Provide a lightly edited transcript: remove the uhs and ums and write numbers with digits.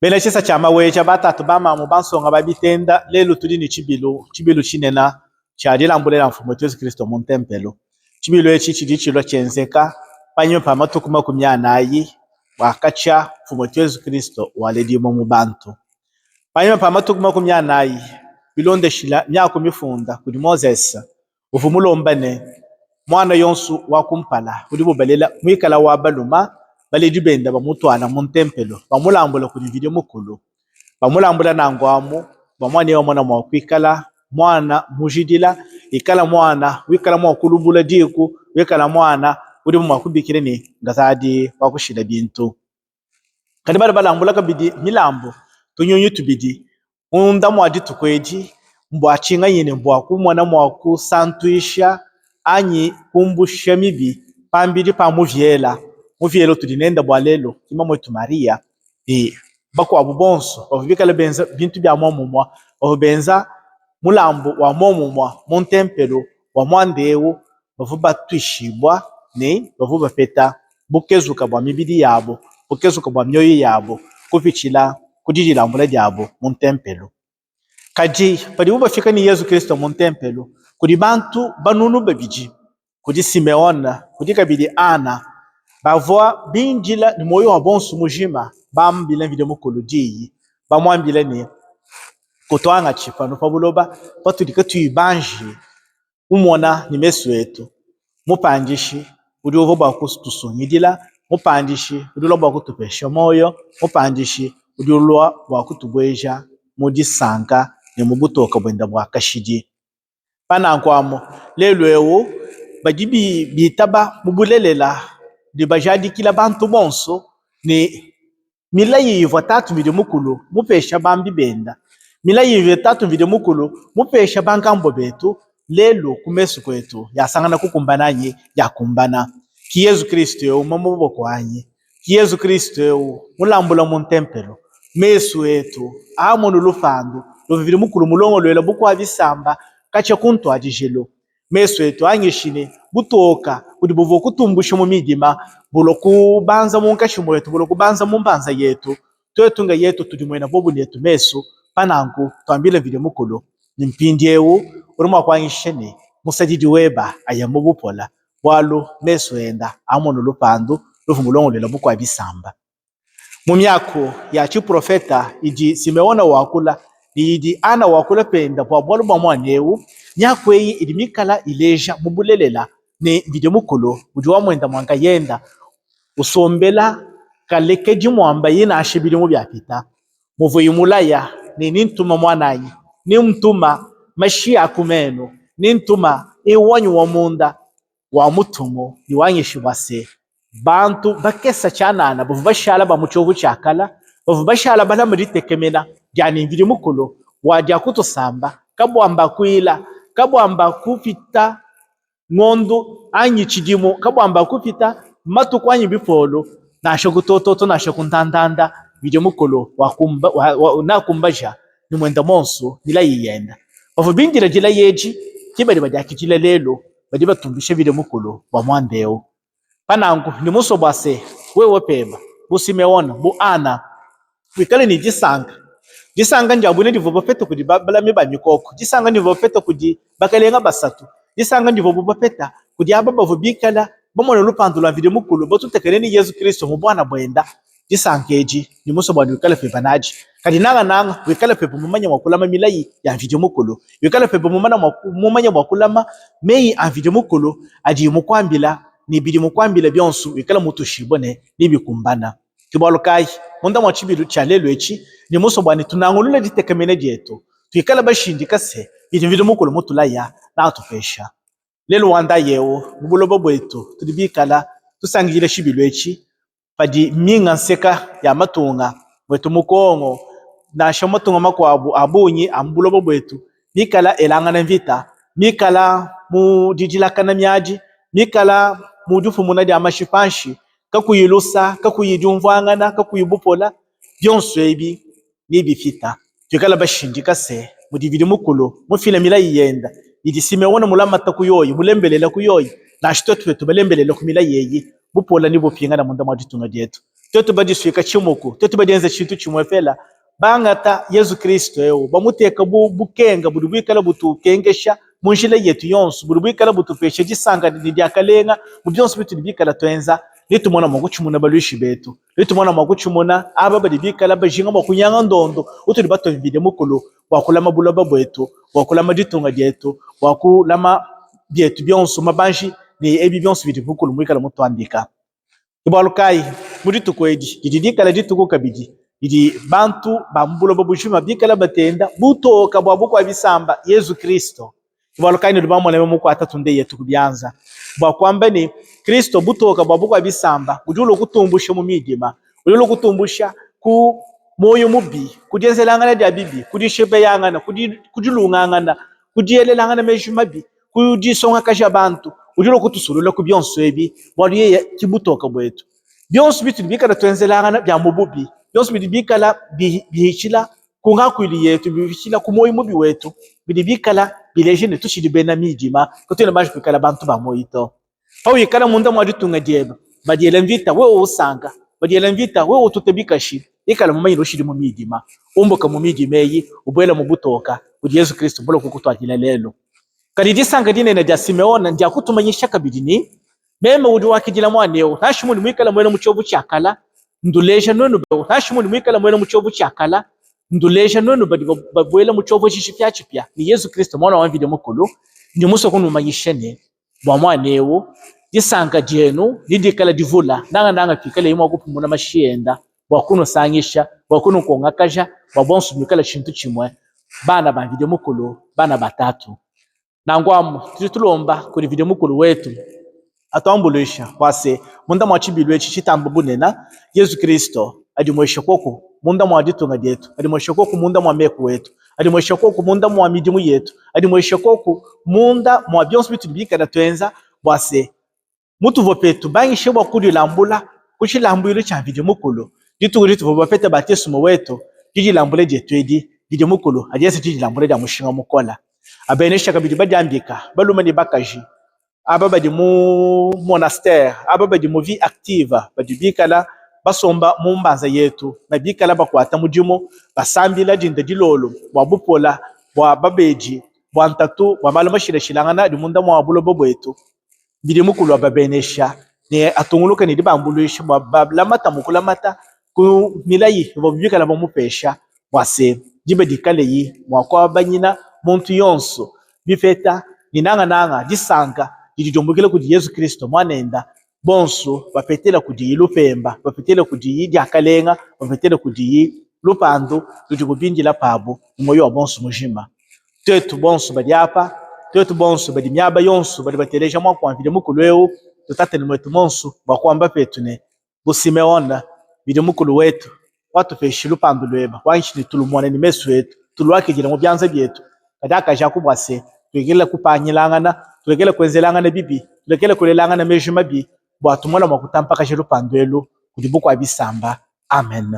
Bene chisa cha maweja batatu bamamu bansonga babitenda lelo tuli ni chibilu chinena cha lilambulela mfumu wetu Yesu Kristo mu ntempelo. Chibilu echi chili chilo chenzeka panyo pa matuku 40 wakacha mfumu wetu Yesu Kristo waledimo mu bantu. Panyo pa matuku 40 bilonde shila myako mifunda kuli Moses ufumulombane mwana yonsu wakumpala kuli bubalela mwikala wa baluma baledi benda bamutwana mu ntempelo bamulambula kuli video mukulu bamulambula nangwamu bamwana yo mwana mwakwikala mwana mujidila ikala mwana wikala mwakulubula diku wikala mwana uri mwakubikire ni ngazadi wakushida bintu kadi bali balambula kabidi milambo tunyonyu tubidi unda mwadi tukweji mbwachinga yine mbwaku mwana mwaku santuisha anyi kumbusha mibi pambidi pa muvyelo tulinenda bwalelo kima mwetu Maria bako abubonso bavubikala benza bintu bya momumwa bavubenza mulambo wa momumwa mu ntempelo wa mwandewo bavuba twishibwa ne bavuba peta bukezuka bwa mibidi yabo bukezuka bwa myoyo yabo kupichila kudililambula dyabo mu ntempelo kaji pali ubafika ni Yesu Kristo mu ntempelo kudi bantu banunu babiji kudi Simeona kudi kabidi Ana bavua bindila ni moyo wa bonsu mujima bambila video mukulu diyi bamwambila ni kutwanga chipano pabuloba patulika tuibanji umona ni mesu etu mupandishi udi uvoba kutusungidila mupandishi udi uloba kutupesha moyo mupandishi udi uloba kutubweja mudisanga ni mubutoka bwenda bwakashidi panankwamo lelo ewo bajibi bitaba mubulelela di bajadi kila bantu bonso ni mila yivo tatu video mukulu mupesha bambi benda mila yivo tatu video mukulu mupesha bangambo betu lelo kumesu kwetu yasangana kukumbana nye yakumbana ki Yesu Kristo yo mamuboko anye ki Yesu Kristo yo mulambula mu ntempelo mesu etu amono lufandu lo video mukulu mulongo lwela buku abisamba kacha kuntu adijelo mesu etu anyeshine butoka kudi buvo kutumbusha mu midima bulo kubanza mu nkashimo yetu bulo kubanza mu mbanza yetu twetunga yetu tudimwena bobu netu mesu panangu twambile video mukulu nimpindiewu urumwa kwangishene musajidi weba ayamu bupola walo mesu enda amono lupandu luvumulongo lela buku abisamba mu myako ya chiprofeta iji Simeona wakula idi Ana wakula penda kwa bwalu bwa mwanewu nyakweyi idimikala ileja mubulelela ni video mukulu udi wa mwenda mwanga yenda usombela kalekeji mwamba yina ashibili mu byapita muvuyi mulaya ni nintuma mwanayi ni mtuma mashia kumeno ni ntuma iwanyu wa munda wa mutumo iwanyishibase bantu bakesa chanana bavu bashala bamuchovu chakala bavu bashala bala muritekemena jani video mukulu wajya kutosamba kabwamba kuila kabwamba kupita ngondo anyi chidimo kabwamba kupita matu kwanyi bifolo nasho kutototo nasho kuntandanda video mukolo wakumba nakumbaja ni mwenda monso nila yiyenda bavu bindira jila yeji kibali badakijila lelo badi batumbisha video mukolo wa mwandeo panangu ni muso bwase wewe peba bu Simeona bu Ana wikale ni disanga njabune ndivo peta kudi bala miba mikoko disanga ndivo peta kudi bakalenga basatu disanga ndivo bopeta kudi ababa vubikala bomona lupandula video mukulu botutekeleni Yesu Kristo mu bwana bwenda disankeji ni muso bwa wikale pepa naji kadi nanga wikale pepa mumanya mwakulama milayi ya video mukulu wikale pepa mumanya mwakulama meyi a video mukulu aji mukwambila ni bidi mukwambila byonsu wikala mutushibone nibikumbana kibwalukai munda mwachibilu chalelo echi ni muso bwani tunangulula ditekemene dietu twikala bashindika se iti video mukulu mutulaya na atupesha lelo wanda yewo mubulobo bwetu tudibikala tusangile shibilu echi padi minga nseka ya matunga bwetu mukongo na shomatunga makwabu abunyi ambulobo bwetu mikala elangana mvita mikala mu dijilakana myaji mikala mudufu munadi amashipanshi kakuyilusa kakuyijumvangana kakuyibupola byonso ebi nibifita twikala bashindika se mudividi mukulu mufila milayi yenda idi Simeona mulamata kuyoyi mulembelela kuyoyi na shitotwe tubalembelela kumila yeyi bupola nibo pingana munda mwajitunga dietu Toto badiswika chimuku, toto badienza chintu chimwefela. Bangata Yesu Kristo eo, bamuteka bukenga, budubikala butukengesha, munjile yetu yonsu, budubikala butupesha jisanga diakalenga, mubyonsu bitu dibikala twenza, nitumona maguchumuna baluishi betu, nitumona maguchumuna aba badibikala bajinga makunyanga ndondo, utuli bato vide mukulu, wakulama bulaba bwetu, wakulama ditunga dietu, wakulama bietu byonsu mabanji, ni ebi byonsu bidi mukulu mwikala mutu andika. Ibalukai, muditu kwedi, didikala dituku kabidi. Idi bantu bambulo babushima bikala batenda butoka bwabuko abisamba Yesu Kristo ibalukaini rubamone muko atatunde yetu kubyanza bwa kwamba ni Kristo butoka bwabuko abisamba ujulo kutumbusha mu midima ujulo kutumbusha ku moyo mubi kujenzelangana dia bibi kudishebe yangana kudilungangana kudielelangana meju mabi kudisonga kaja bantu ujulo kutusulula ku byonso ebi bwaliye kibutoka bwetu byonso bitu bikala twenzelangana bya mububi byonso bidibikala bihikila kungakwili yetu bihikila kumoyo mubi wetu bidibikala bilejene tushidibena midima kotena baje kwikala bantu bamoyito pau yikala munda mwaditunga dieba badiela mvita wewe usanga badiela mvita wewe tutebikashi ikala mumayiro shidi mu midima umboka mu midima yi ubwela mu butoka kuri Yesu Kristo bolo kukutwakila lelo kali disanga dine na dia Simeona ndia kutumanyisha kabidini meme udu wakijila mwaneo nashimuni mwikala mwena muchovu chakala nduleja nonu nashimuni mwikala mwena muchovu chakala nduleja nonu babwela muchovu chishipya chipya ni Yesu Kristo mwana wa vile mukulu ndi muso kunu manyishene bwa mwaneo disanga jenu nidikala divula nanga fikala yimwa kupumuna mashienda bwa kuno sangisha bwa kuno kongakaja bwa bonsu mwikala chintu chimwe bana ba vile mukulu bana batatu nangwamu tulomba kuri vile mukulu wetu atambulesha kwase munda mwachibilwe chichitambo bunena Yesu Kristo adimwesha koko munda mwaditunga dietu adimwesha koko munda mwameku wetu adimwesha koko munda mwamidimu yetu adimwesha koko munda mwa byonso bitu bikana twenza bwase mutu vopetu bangishe bwa kudi lambula kuchilambule cha vide mukulu dituguri tu vopete batesumo wetu jiji lambule jetwedi vide mukulu ajese jiji lambule da mushinga mukola abenesha kabidi bajambika balumani bakaji aba badi mu monastère aba badi mu vie active badi bikala basomba mu mbanza yetu na bikala bakwata mudimo basambila jinda dilolo wabupola wa babeji wa ntatu wa malama shilangana di munda mwa bulo bobwetu bidi mukulu ababenesha ne atunguluka ni dibambulisha balamata mukulamata ku milayi bobikala bomupesha wase jibe dikale yi mwakwa banyina muntu yonso bifeta ninanga disanga dijombukile kudi Yesu Kristo mwanenda bonso bapetela kudi lupemba bapetela kudi diakalenga bapetela kudi lupando dujubindila pabo moyo wa bonso mujima tetu bonso badiapa tetu bonso badimyaba yonso badi bateleja mwa kwa vile mukulu tutate ni mwetu monso bakwamba petune busimeona vile mukulu wetu watu feshi lupando lweba wanshi tulumwana ni mesu wetu tulwake jira mu byanza byetu kadaka jakubwase twegela kupanyilangana twegela kwenzelangana bibi twegela kulelangana meju mabi bwatumona makutampa kashirupandwelo kudibuko abisamba amen.